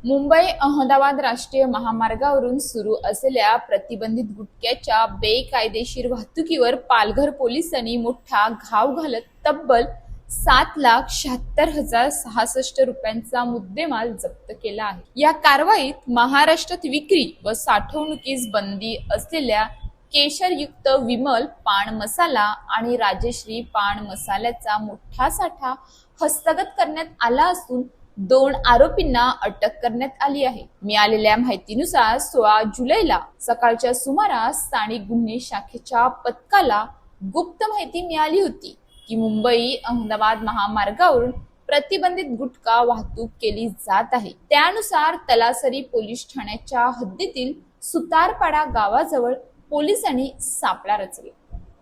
मुंबई अहमदाबाद राष्ट्रीय महामार्गावरून सुरू असलेल्या प्रतिबंधित गुटख्याच्या बेकायदेशीर वाहतुकीवर पालघर पोलिसांनी मोठा घाव घालत तब्बल 7,76,066 रुपयांचा मुद्देमाल जप्त केला आहे। या कारवाईत महाराष्ट्रात विक्री व साठवणुकीस बंदी असलेल्या केशरयुक्त विमल पान मसाला आणि राजश्री पान मसाल्याचा मोठा साठा हस्तगत करण्यात आला असून 2 आरोपींना अटक करण्यात आली आहे। मिळालेल्या माहितीनुसार 16 जुलैला सकाळच्या सुमारास स्थानिक गुन्हे शाखेच्या पथकाला गुप्त माहिती मिळाली होती की मुंबई अहमदाबाद महामार्गावरून प्रतिबंधित गुटखा वाहतूक केली जात आहे। त्यानुसार तलासरी पोलीस ठाण्याच्या हद्दीतील सुतारपाडा गावाजवळ पोलिसांनी सापळा रचला।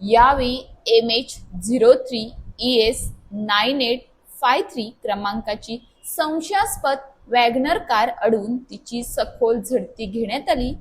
यावेळी MH03ES9853 क्रमांकाची संशयास्पद वॅगनर कार अडवून तिची सखोल झडती घेण्यात आली।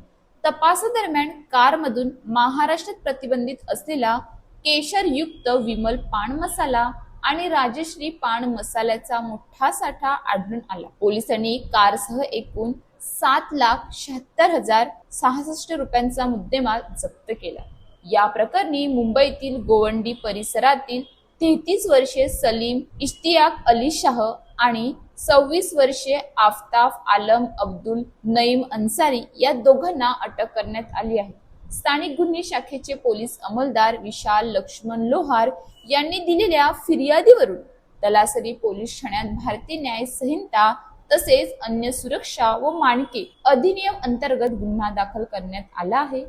तपासादरम्यान कारमधून महाराष्ट्रात प्रतिबंधित असलेला केशरयुक्त विमल पान मसाला आणि राजश्री पान मसाल्याचा मोठा साठा आढळून आला। पोलिसांनी कारसह एकूण 7,76,066 रुपयांचा मुद्देमाल जप्त केला। या प्रकरणी मुंबईतील गोवंडी परिसरातील 33 वर्षीय सलीम इश्तियाक अली शाह आणि 26 वर्षीय आफताब आलम अब्दुल नईम अन्सारी या दोघांना अटक करण्यात आली आहे। स्थानिक गुन्हे शाखेचे पोलीस अंमलदार विशाल लक्ष्मण लोहार यांनी दिलेल्या फिर्यादीवरून तलासरी पोलीस ठाण्यात भारतीय न्याय संहिता तसेच अन्य सुरक्षा व मानके अधिनियम अंतर्गत गुन्हा दाखल करण्यात आला आहे।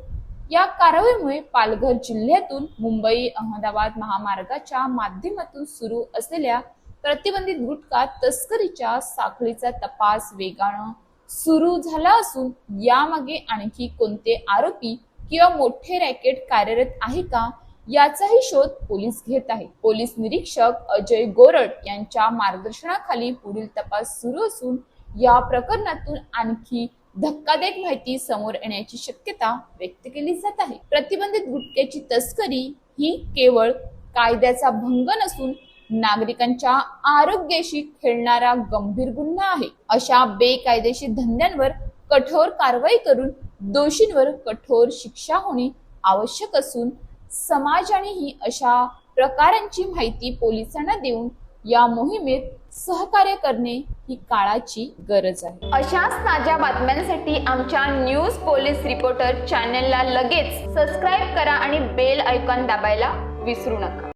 या कारवाईमुळे पालघर जिल्ह्यातून मुंबई अहमदाबाद महामार्गाच्या माध्यमातून सुरू असलेल्या प्रतिबंधित गुटखा तस्करीच्या साखळीचा तपास वेगानं सुरू झाला असून यामागे आणखी कोणते आरोपी किंवा मोठे रॅकेट कार्यरत आहे का याचाही शोध पोलीस घेत आहेत। पोलीस निरीक्षक अजय गोरड यांच्या मार्गदर्शनाखाली पुढील तपास सुरू असून या प्रकरणातून आणखी धक्कादायक माहिती समोर येण्याची शक्यता व्यक्त केली जात आहे। प्रतिबंधित गुटख्याची तस्करी ही केवळ कायद्याचा भंग नसून नागरिकांच्या आरोग्याशी खेळणारा गंभीर गुन्हा आहे। अशा बेकायदेशीर धंद्यांवर कठोर कारवाई करून दोषींवर कठोर शिक्षा होणे आवश्यक असून समाजानेही अशा प्रकारांची माहिती पोलिसांना देऊन या मोहिमेत सहकार्य करणे ही काळाची गरज आहे। अशाच ताज्या बातम्यांसाठी आमच्या न्यूज पोलीस रिपोर्टर चॅनलला लगेच सबस्क्राईब करा आणि बेल आयकॉन दाबायला विसरू नका।